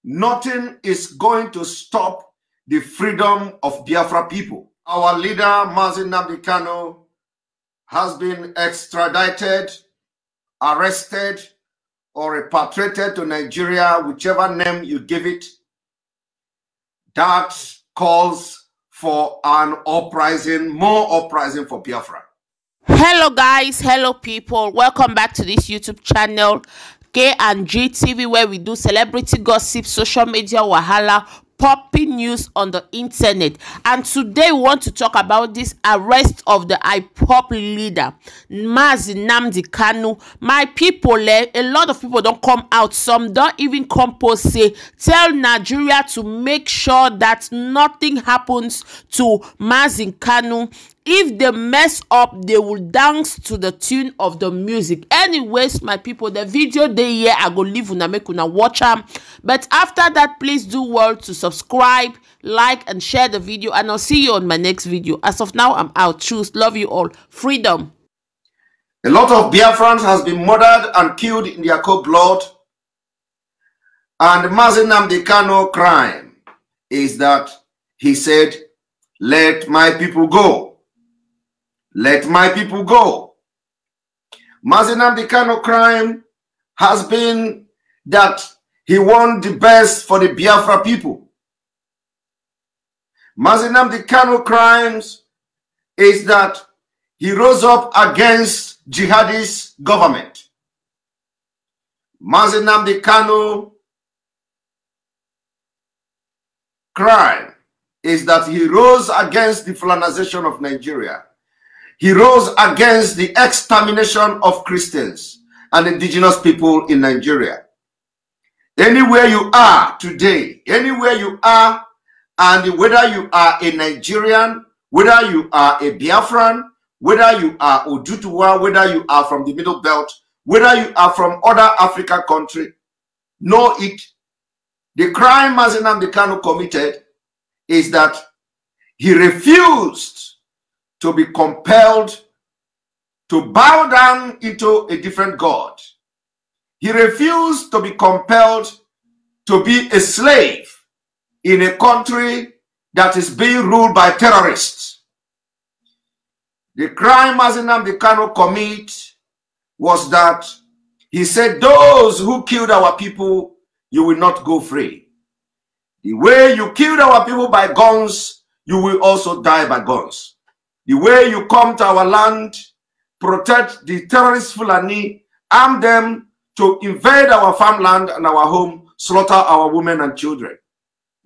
nothing is going to stop the freedom of Biafra people. Our leader, Mazi Kanu, has been extradited, arrested, or repatriated to Nigeria, whichever name you give it. That calls for an uprising, more uprising for Biafra. Hello guys, hello people, welcome back to this YouTube channel K&G TV, where we do celebrity gossip, social media wahala, popping news on the internet. And today we want to talk about this arrest of the ipob leader Mazi Kanu. My people, a lot of people don't come out, some don't even compose say tell Nigeria to make sure that nothing happens to Mazi Kanu. If they mess up, they will dance to the tune of the music. Anyways, my people, the video they here, I go leave una make una watch them. But after that, please do well to subscribe, like, and share the video. And I'll see you on my next video. As of now, I'm out. Choose. Love you all. Freedom. A lot of Biafrans has been murdered and killed in their cold blood. And Mazi Kanu crime is that he said, "Let my people go. Let my people go." Mazi Kanu crime has been that he won the best for the Biafra people. Mazi Kanu crimes is that he rose up against jihadist government. Mazi Kanu crime is that he rose against the Fulanization of Nigeria. He rose against the extermination of Christians and indigenous people in Nigeria. Anywhere you are today, anywhere you are, and whether you are a Nigerian, whether you are a Biafran, whether you are Oduduwa, whether you are from the Middle Belt, whether you are from other African country, know it. The crime Mazi Kanu committed is that he refused to be compelled to bow down into a different God. He refused to be compelled to be a slave in a country that is being ruled by terrorists. The crime Mazi Kanu committed was that he said, "Those who killed our people, you will not go free. The way you killed our people by guns, you will also die by guns. The way you come to our land, protect the terrorist Fulani, arm them to invade our farmland and our home, slaughter our women and children."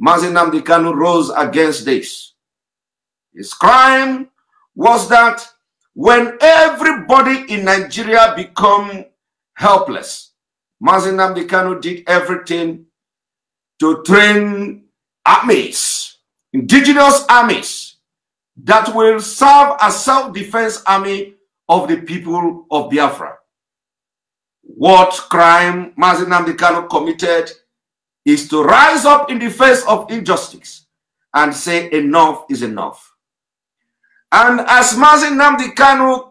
Mazi Kanu rose against this. His crime was that when everybody in Nigeria become helpless, Mazi Kanu did everything to train armies, indigenous armies, that will serve as self-defense army of the people of Biafra. What crime Mazi Kanu committed is to rise up in the face of injustice and say enough is enough. And as Mazi Kanu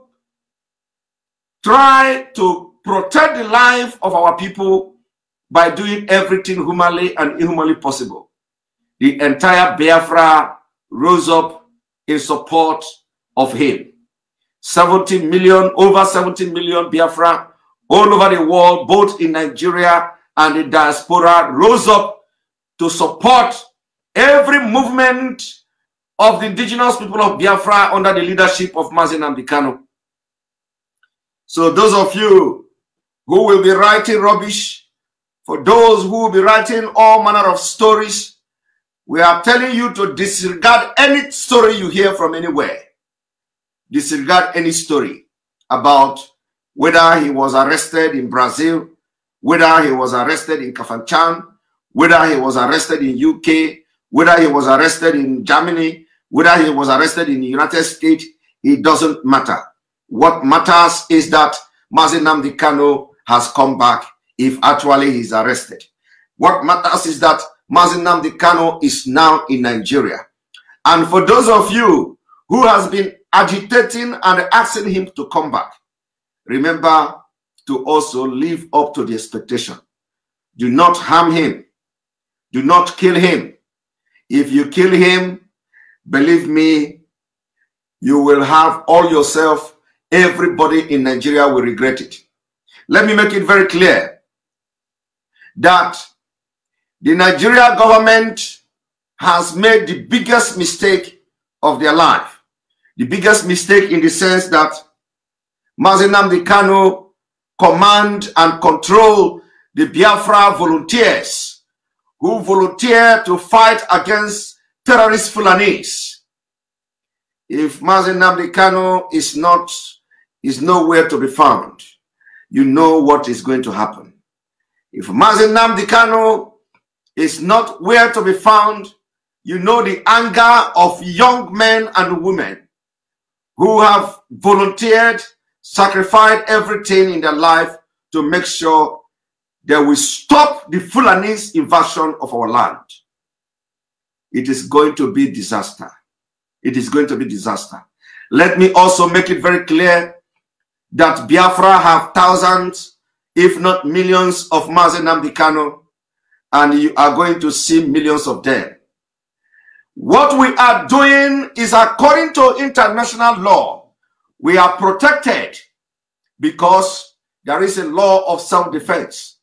tried to protect the life of our people by doing everything humanly and inhumanly possible, the entire Biafra rose up in support of him. 70 million, over 70 million Biafra all over the world, both in Nigeria and the diaspora, rose up to support every movement of the indigenous people of Biafra under the leadership of Mazi Kanu. So those of you who will be writing rubbish, for those who will be writing all manner of stories, we are telling you to disregard any story you hear from anywhere. Disregard any story about whether he was arrested in Brazil, whether he was arrested in Kafanchan, whether he was arrested in UK, whether he was arrested in Germany, whether he was arrested in the United States. It doesn't matter. What matters is that Mazi Kanu has come back if actually he's arrested. What matters is that Mazi Kanu is now in Nigeria. And for those of you who has been agitating and asking him to come back, remember to also live up to the expectation. Do not harm him. Do not kill him. If you kill him, believe me, you will have all yourself, everybody in Nigeria will regret it. Let me make it very clear that the Nigeria government has made the biggest mistake of their life. The biggest mistake in the sense that Mazi Kanu command and control the Biafra volunteers who volunteer to fight against terrorist Fulanis. If Mazi Kanu is nowhere to be found, you know what is going to happen. If Mazi Kanu is not where to be found, you know the anger of young men and women who have volunteered, sacrificed everything in their life to make sure that we stop the Fulani's invasion of our land. It is going to be disaster. It is going to be disaster. Let me also make it very clear that Biafra have thousands, if not millions, of Mazi Kanu, and you are going to see millions of them. What we are doing is according to international law. We are protected because there is a law of self-defense.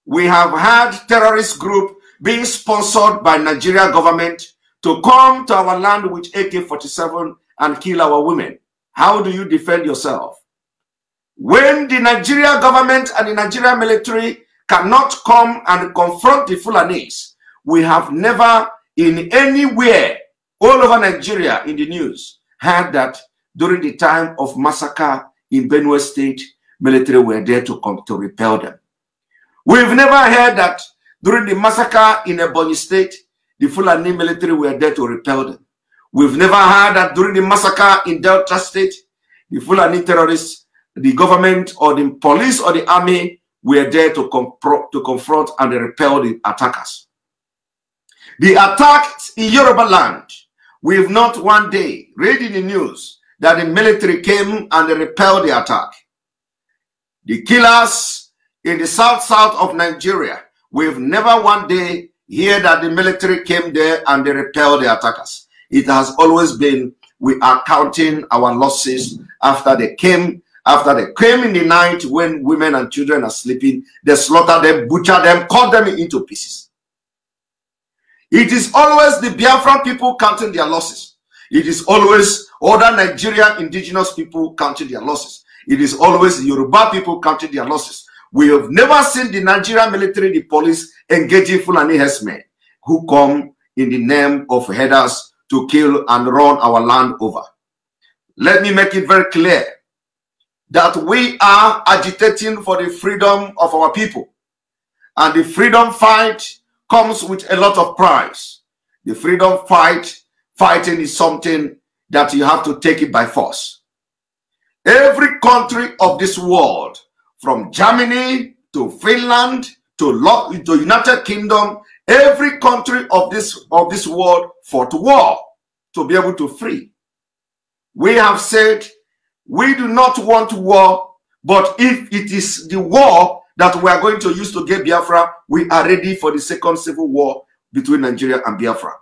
We have had terrorist group being sponsored by Nigeria government to come to our land with AK-47 and kill our women. How do you defend yourself? When the Nigeria government and the Nigeria military cannot come and confront the Fulanis, we have never in anywhere all over Nigeria in the news heard that during the time of massacre in Benue State, military were there to come to repel them. We've never heard that during the massacre in Ebonyi State, the Fulani military were there to repel them. We've never heard that during the massacre in Delta State, the Fulani terrorists, the government or the police or the army were there to confront and repel the attackers. The attacks in Yoruba land, we have not one day read in the news that the military came and they repelled the attack. The killers in the south of Nigeria, we've never one day heard that the military came there and they repelled the attackers. It has always been, we are counting our losses after they came in the night when women and children are sleeping. They slaughter them, butcher them, cut them into pieces. It is always the Biafran people counting their losses. It is always other Nigerian indigenous people counting their losses. It is always the Yoruba people counting their losses. We have never seen the Nigerian military, the police, engaging Fulani herdsmen who come in the name of headers to kill and run our land over. Let me make it very clear that we are agitating for the freedom of our people. And the freedom fight comes with a lot of price. The freedom fighting is something that you have to take it by force. Every country of this world, from Germany to Finland to United Kingdom, every country of this world fought war to be able to free. We have said we do not want war, but if it is the war that we are going to use to get Biafra, we are ready for the second civil war between Nigeria and Biafra.